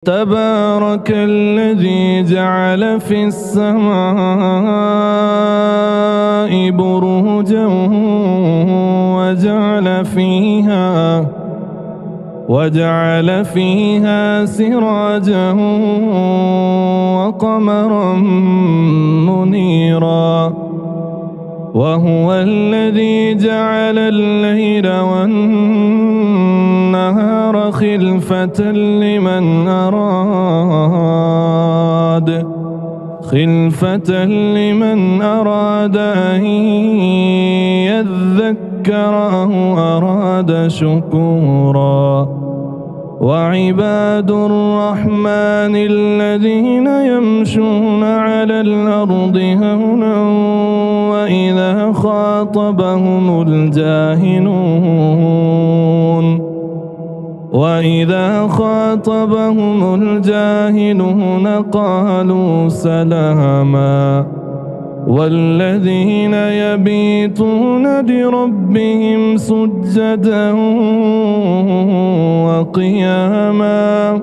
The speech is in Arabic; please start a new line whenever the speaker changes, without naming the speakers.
تبارك الذي جعل في السماء بروجا وجعل فيها سراجا وقمرا منيرا وهو الذي جعل الليل والنهار خلفة لمن أراد أن يذكر أو أراد شكورا وعباد الرحمن الذين يمشون على الأرض هونا وإذا خاطبهم الجاهلون قالوا سلاما والذين يبيتون لربهم سجدا وقياما